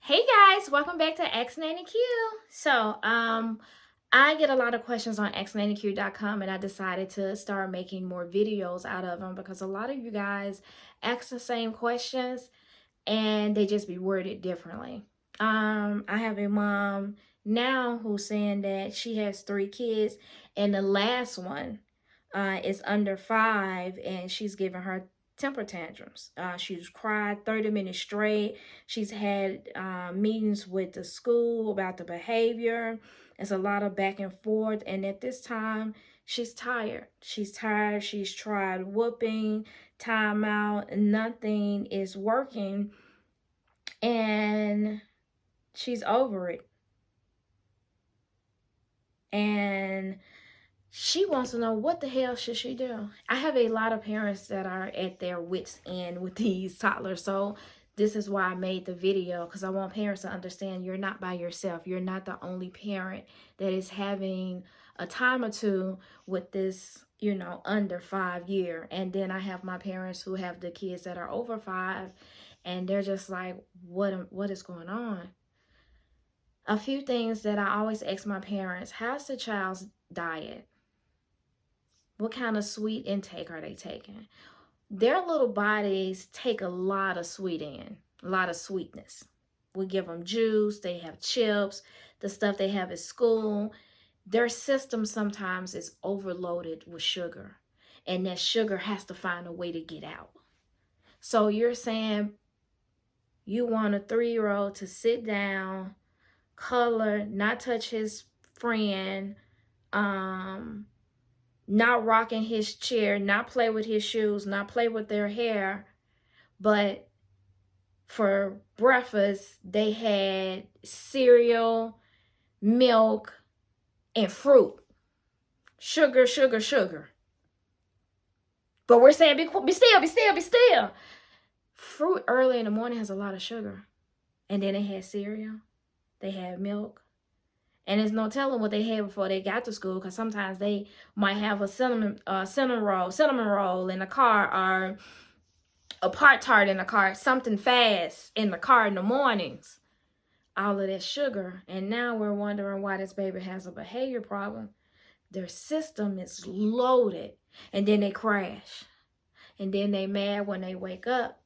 Hey guys, welcome back to X90Q. I get a lot of questions on x90q.com and I decided to start making more videos out of them because a lot of you guys ask the same questions and they just be worded differently. I have a mom now who's saying that she has 3 kids and the last one is under 5 and she's giving her temper tantrums. She's cried 30 minutes straight. She's had meetings with the school about the behavior. It's a lot of back and forth. And at this time, she's tired. She's tired. She's tried whooping, timeout, and nothing is working. And she's over it. And she wants to know what the hell should she do. I have a lot of parents that are at their wits end with these toddlers. So this is why I made the video, because I want parents to understand you're not by yourself. You're not the only parent that is having a time or two with this, under 5 year. And then I have my parents who have the kids that are over 5 and they're just like, what is going on? A few things that I always ask my parents: how's the child's diet? What kind of sweet intake are they taking? Their little bodies take a lot of sweet in, a lot of sweetness. We give them juice, they have chips, the stuff they have at school. Their system sometimes is overloaded with sugar, and that sugar has to find a way to get out. So you're saying you want a 3-year-old to sit down, color, not touch his friend, not rocking his chair, not play with his shoes, not play with their hair. But for breakfast, they had cereal, milk, and fruit. Sugar, sugar, sugar. But we're saying, be still, be still, be still. Fruit early in the morning has a lot of sugar. And then they had cereal. They had milk. And there's no telling what they had before they got to school, because sometimes they might have a cinnamon roll in the car, or a Pop-Tart in the car, something fast in the car in the mornings. All of that sugar. And now we're wondering why this baby has a behavior problem. Their system is loaded. And then they crash. And then they mad when they wake up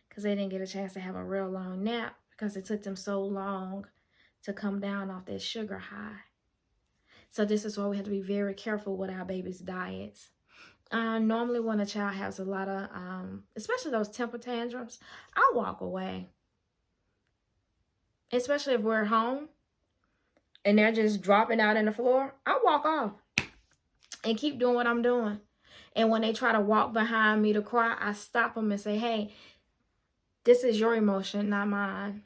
because they didn't get a chance to have a real long nap because it took them so long to come down off that sugar high. So this is why we have to be very careful with our baby's diets. Normally when a child has a lot of, especially those temper tantrums, I walk away. Especially if we're at home and they're just dropping out on the floor, I walk off and keep doing what I'm doing. And when they try to walk behind me to cry, I stop them and say, hey, this is your emotion, not mine.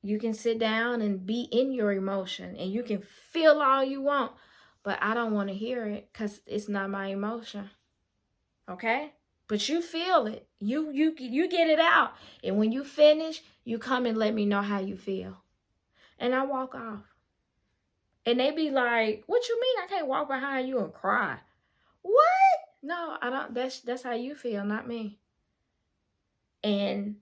You can sit down and be in your emotion and you can feel all you want, but I don't want to hear it because it's not my emotion. Okay? But you feel it. You get it out. And when you finish, you come and let me know how you feel. And I walk off. And they be like, what you mean I can't walk behind you and cry? What? No, I don't. That's how you feel, not me. And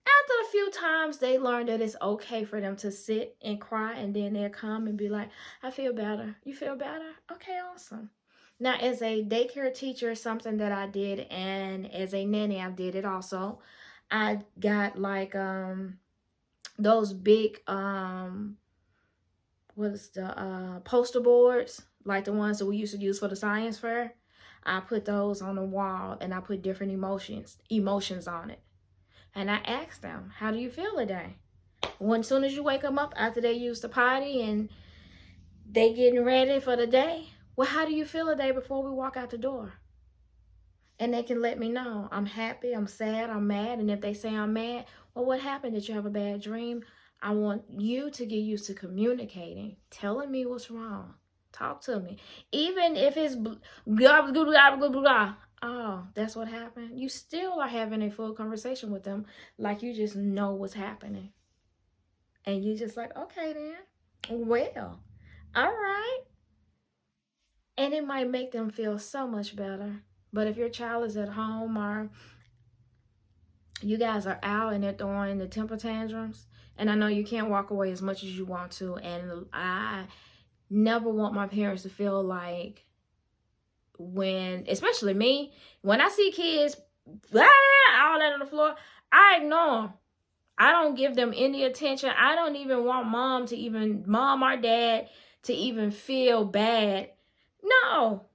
after a few times, they learn that it's okay for them to sit and cry, and then they'll come and be like, I feel better. You feel better? Okay, awesome. Now, as a daycare teacher, something that I did, and as a nanny, I did it also. I got like those big poster boards, like the ones that we used to use for the science fair. I put those on the wall and I put different emotions on it. And I asked them, how do you feel today? As soon as you wake them up after they use the potty and they getting ready for the day, well, how do you feel today before we walk out the door? And they can let me know. I'm happy, I'm sad, I'm mad. And if they say I'm mad, well, what happened? Did you have a bad dream? I want you to get used to communicating, telling me what's wrong. Talk to me. Even if it's blah, blah, blah, blah, blah. Oh, that's what happened. You still are having a full conversation with them like you just know what's happening. And you just like, okay then. Well, all right. And it might make them feel so much better. But if your child is at home or you guys are out and they're throwing the temper tantrums, and I know you can't walk away as much as you want to, and I never want my parents to feel like, when, especially me, when I see kids blah, all that on the floor, I ignore them. I don't give them any attention. I don't even want mom or dad to even feel bad. No.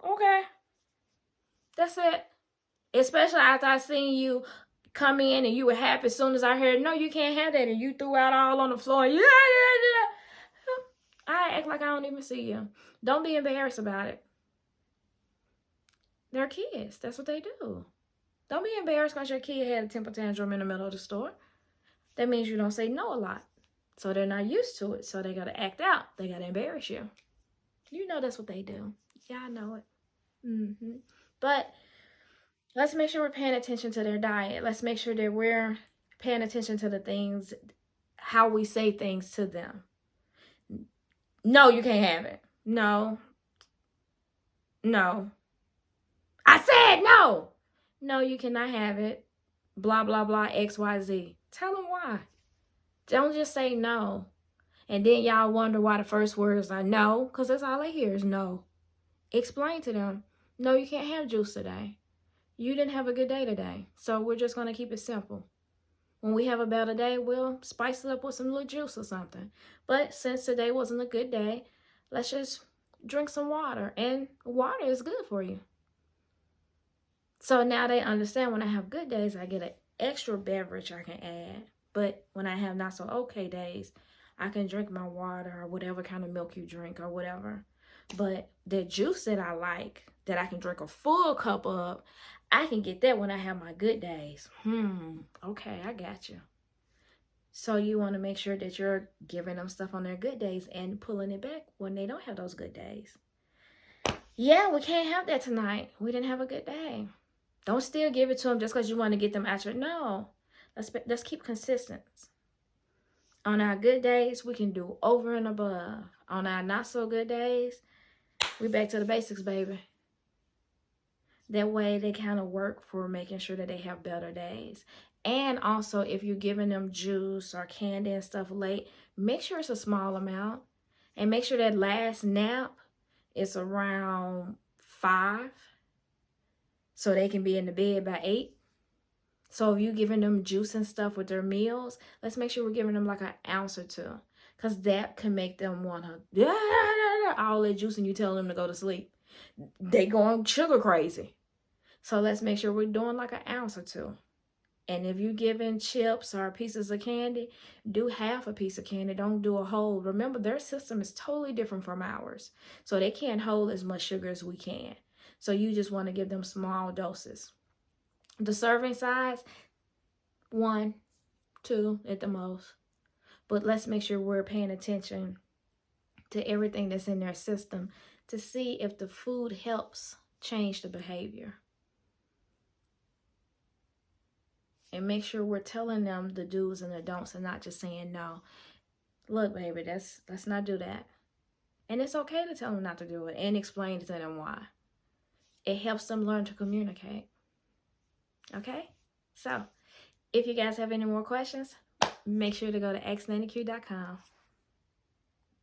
Okay. That's it. Especially after I seen you come in and you were happy as soon as I heard, no, you can't have that, and you threw out all on the floor. Yeah. I act like I don't even see you. Don't be embarrassed about it. They're kids. That's what they do. Don't be embarrassed because your kid had a temper tantrum in the middle of the store. That means you don't say no a lot. So they're not used to it. So they got to act out. They got to embarrass you. You know that's what they do. Yeah, I know it. But let's make sure we're paying attention to their diet. Let's make sure that we're paying attention to the things, how we say things to them. No, you can't have it. No. I said no. No, you cannot have it. Blah, blah, blah, XYZ. Tell them why. Don't just say no. And then y'all wonder why the first words are no, because that's all they hear is no. Explain to them, no, you can't have juice today. You didn't have a good day today. So we're just going to keep it simple. When we have a better day, we'll spice it up with some little juice or something. But since today wasn't a good day, let's just drink some water. And water is good for you. So now they understand when I have good days, I get an extra beverage I can add. But when I have not so okay days, I can drink my water or whatever kind of milk you drink or whatever. But the juice that I like, that I can drink a full cup of, I can get that when I have my good days. Okay, I got you. So you want to make sure that you're giving them stuff on their good days and pulling it back when they don't have those good days. Yeah, we can't have that tonight. We didn't have a good day. Don't still give it to them just because you want to get them out your... No. Let's keep consistent. On our good days, we can do over and above. On our not so good days, we back to the basics, baby. That way they kind of work for making sure that they have better days. And also, if you're giving them juice or candy and stuff late, make sure it's a small amount. And make sure that last nap is around 5. So they can be in the bed by 8. So if you're giving them juice and stuff with their meals, let's make sure we're giving them like an ounce or 2. Because that can make them want to, all that juice, and you tell them to go to sleep. They going sugar crazy. So let's make sure we're doing like an ounce or 2. And if you're giving chips or pieces of candy, do half a piece of candy. Don't do a whole. Remember, their system is totally different from ours. So they can't hold as much sugar as we can. So you just want to give them small doses. The serving size, 1, 2 at the most. But let's make sure we're paying attention to everything that's in their system to see if the food helps change the behavior. And make sure we're telling them the do's and the don'ts and not just saying no. Look, baby, let's not do that. And it's okay to tell them not to do it and explain to them why. It helps them learn to communicate. Okay? So, if you guys have any more questions, make sure to go to xnannyq.com.